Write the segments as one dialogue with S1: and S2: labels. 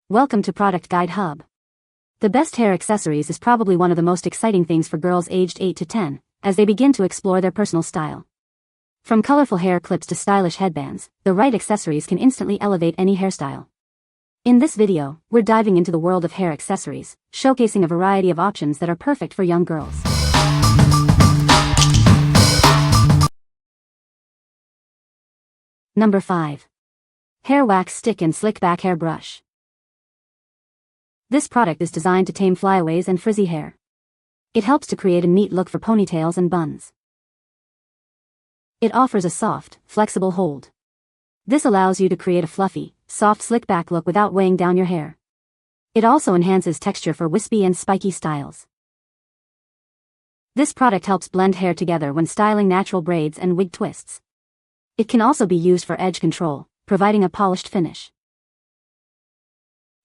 S1: Welcome to Product Guide Hub. The best hair accessories is probably one of the most exciting things for girls aged 8 to 10, as they begin to explore their personal style. From colorful hair clips to stylish headbands, the right accessories can instantly elevate any hairstyle. In this video, we're diving into the world of hair accessories, showcasing a variety of options that are perfect for young girls. Number 5. Hair Wax Stick and Slick Back Hair Brush. This product is designed to tame flyaways and frizzy hair. It helps to create a neat look for ponytails and buns. It offers a soft, flexible hold. This allows you to create a fluffy, soft slick back look without weighing down your hair. It also enhances texture for wispy and spiky styles. This product helps blend hair together when styling natural braids and wig twists. It can also be used for edge control, providing a polished finish.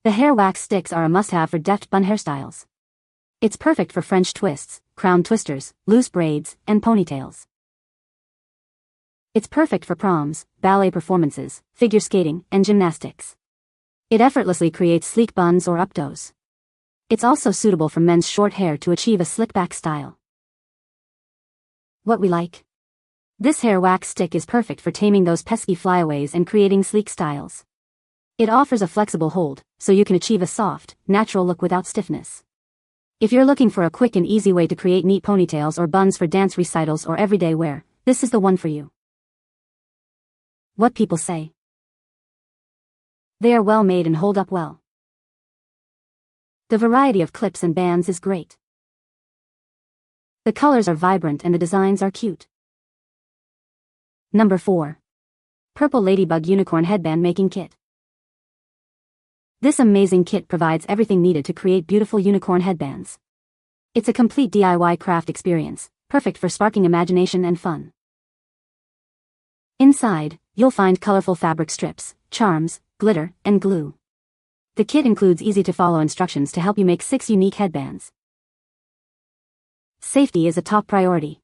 S1: The hair wax sticks are a must-have for deft bun hairstyles. It's perfect for French twists, crown twisters, loose braids, and ponytails. It's perfect for proms, ballet performances, figure skating, and gymnastics. It effortlessly creates sleek buns or updos. It's also suitable for men's short hair to achieve a slick back style. What we like? This hair wax stick is perfect for taming those pesky flyaways and creating sleek styles. It offers a flexible hold, so you can achieve a soft, natural look without stiffness. If you're looking for a quick and easy way to create neat ponytails or buns for dance recitals or everyday wear, this is the one for you. What people say. They are well made and hold up well. The variety of clips and bands is great. The colors are vibrant and the designs are cute. Number 4. Purple Ladybug Unicorn Headband Making Kit. This amazing kit provides everything needed to create beautiful unicorn headbands. It's a complete DIY craft experience, perfect for sparking imagination and fun. Inside, you'll find colorful fabric strips, charms, glitter, and glue. The kit includes easy-to-follow instructions to help you make 6 unique headbands. Safety is a top priority.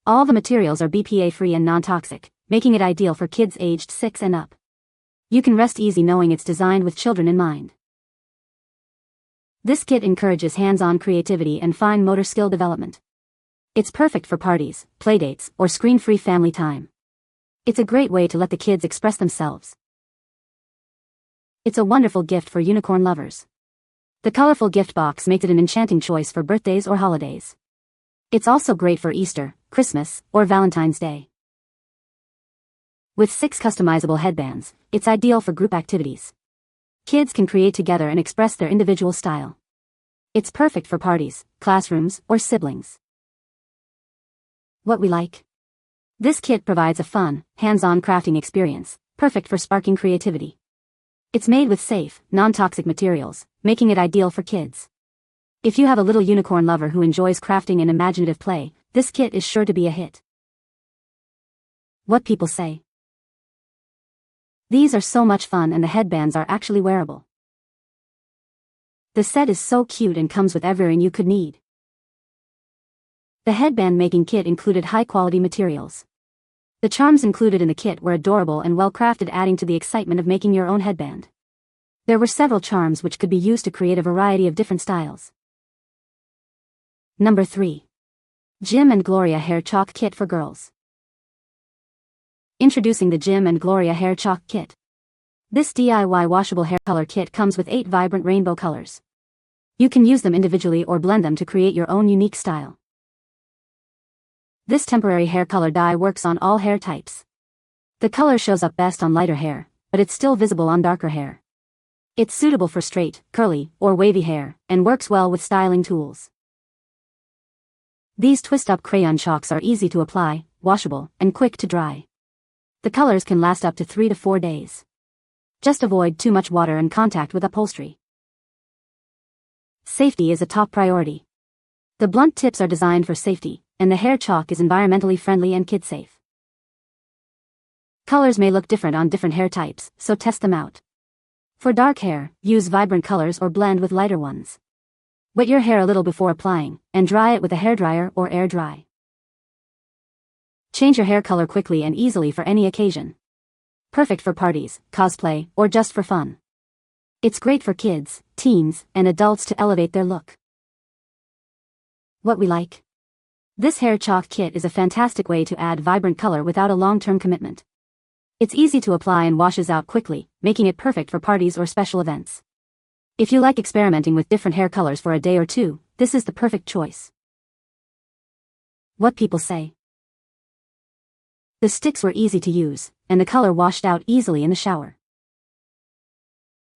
S1: All the materials are BPA-free and non-toxic, making it ideal for kids aged 6 and up. You can rest easy knowing it's designed with children in mind. This kit encourages hands-on creativity and fine motor skill development. It's perfect for parties, playdates, or screen-free family time. It's a great way to let the kids express themselves. It's a wonderful gift for unicorn lovers. The colorful gift box makes it an enchanting choice for birthdays or holidays. It's also great for Easter, Christmas, or Valentine's Day. With 6 customizable headbands, it's ideal for group activities. Kids can create together and express their individual style. It's perfect for parties, classrooms, or siblings. What we like? This kit provides a fun, hands-on crafting experience, perfect for sparking creativity. It's made with safe, non-toxic materials, making it ideal for kids. If you have a little unicorn lover who enjoys crafting and imaginative play, this kit is sure to be a hit. What people say. These are so much fun and the headbands are actually wearable. The set is so cute and comes with everything you could need. The headband making kit included high-quality materials. The charms included in the kit were adorable and well-crafted, adding to the excitement of making your own headband. There were several charms which could be used to create a variety of different styles. Number 3. Jim&Gloria Hair Chalk Kit for Girls. Introducing the Jim&Gloria Hair Chalk Kit. This DIY washable hair color kit comes with 8 vibrant rainbow colors. You can use them individually or blend them to create your own unique style. This temporary hair color dye works on all hair types. The color shows up best on lighter hair, but it's still visible on darker hair. It's suitable for straight, curly, or wavy hair, and works well with styling tools. These twist-up crayon chalks are easy to apply, washable, and quick to dry. The colors can last up to 3 to 4 days. Just avoid too much water and contact with upholstery. Safety is a top priority. The blunt tips are designed for safety, and the hair chalk is environmentally friendly and kid-safe. Colors may look different on different hair types, so test them out. For dark hair, use vibrant colors or blend with lighter ones. Wet your hair a little before applying, and dry it with a hairdryer or air dry. Change your hair color quickly and easily for any occasion. Perfect for parties, cosplay, or just for fun. It's great for kids, teens, and adults to elevate their look. What we like. This hair chalk kit is a fantastic way to add vibrant color without a long-term commitment. It's easy to apply and washes out quickly, making it perfect for parties or special events. If you like experimenting with different hair colors for a day or two, this is the perfect choice. What people say. The sticks were easy to use, and the color washed out easily in the shower.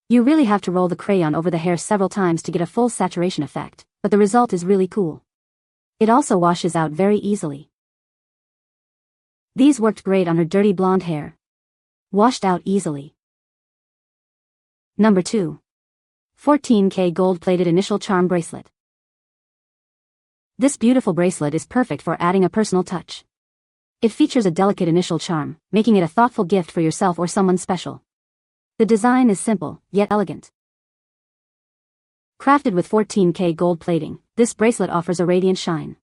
S1: You really have to roll the crayon over the hair several times to get a full saturation effect, but the result is really cool. It also washes out very easily. These worked great on her dirty blonde hair. Washed out easily. Number 2. 14K gold-plated initial charm bracelet. This beautiful bracelet is perfect for adding a personal touch. It features a delicate initial charm, making it a thoughtful gift for yourself or someone special. The design is simple, yet elegant. Crafted with 14K gold plating, this bracelet offers a radiant shine.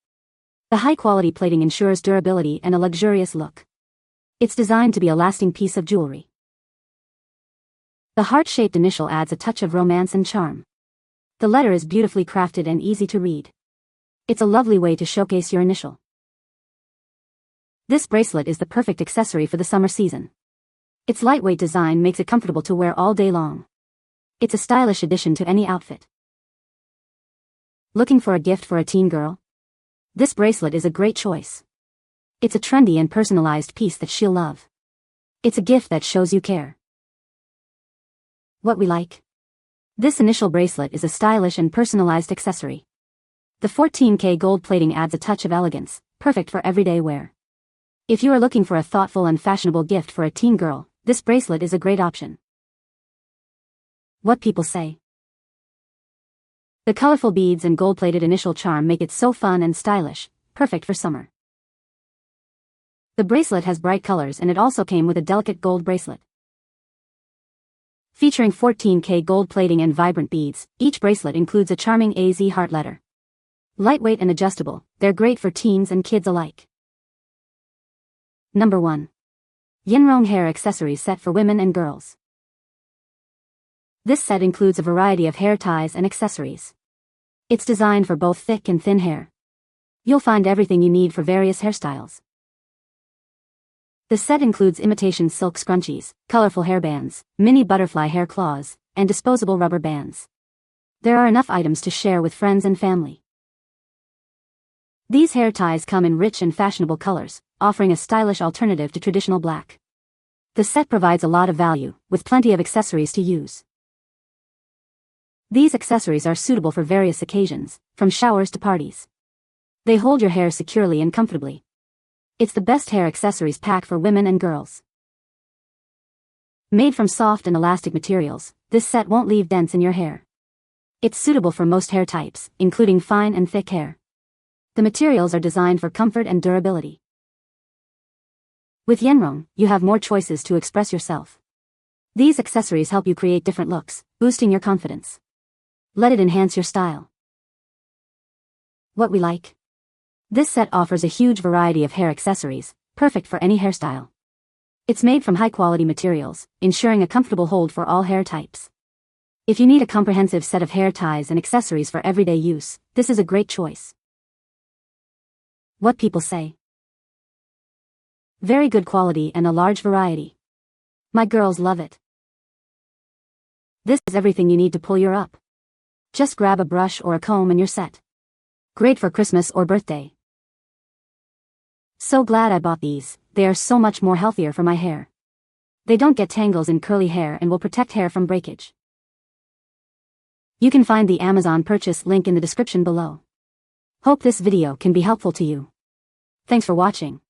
S1: The high-quality plating ensures durability and a luxurious look. It's designed to be a lasting piece of jewelry. The heart-shaped initial adds a touch of romance and charm. The letter is beautifully crafted and easy to read. It's a lovely way to showcase your initial. This bracelet is the perfect accessory for the summer season. Its lightweight design makes it comfortable to wear all day long. It's a stylish addition to any outfit. Looking for a gift for a teen girl? This bracelet is a great choice. It's a trendy and personalized piece that she'll love. It's a gift that shows you care. What we like. This initial bracelet is a stylish and personalized accessory. The 14K gold plating adds a touch of elegance, perfect for everyday wear. If you are looking for a thoughtful and fashionable gift for a teen girl, this bracelet is a great option. What people say. The colorful beads and gold-plated initial charm make it so fun and stylish, perfect for summer. The bracelet has bright colors and it also came with a delicate gold bracelet. Featuring 14K gold plating and vibrant beads, each bracelet includes a charming AZ heart letter. Lightweight and adjustable, they're great for teens and kids alike. Number 1. YANRONG hair accessories set for women and girls. This set includes a variety of hair ties and accessories. It's designed for both thick and thin hair. You'll find everything you need for various hairstyles. The set includes imitation silk scrunchies, colorful hairbands, mini butterfly hair claws, and disposable rubber bands. There are enough items to share with friends and family. These hair ties come in rich and fashionable colors, offering a stylish alternative to traditional black. The set provides a lot of value, with plenty of accessories to use. These accessories are suitable for various occasions, from showers to parties. They hold your hair securely and comfortably. It's the best hair accessories pack for women and girls. Made from soft and elastic materials, this set won't leave dents in your hair. It's suitable for most hair types, including fine and thick hair. The materials are designed for comfort and durability. With YANRONG, you have more choices to express yourself. These accessories help you create different looks, boosting your confidence. Let it enhance your style. What we like. This set offers a huge variety of hair accessories, perfect for any hairstyle. It's made from high-quality materials, ensuring a comfortable hold for all hair types. If you need a comprehensive set of hair ties and accessories for everyday use, this is a great choice. What people say. Very good quality and a large variety. My girls love it. This is everything you need to pull your up. Just grab a brush or a comb and you're set. Great for Christmas or birthday. So glad I bought these, they are so much more healthier for my hair. They don't get tangles in curly hair and will protect hair from breakage. You can find the Amazon purchase link in the description below. Hope this video can be helpful to you. Thanks for watching.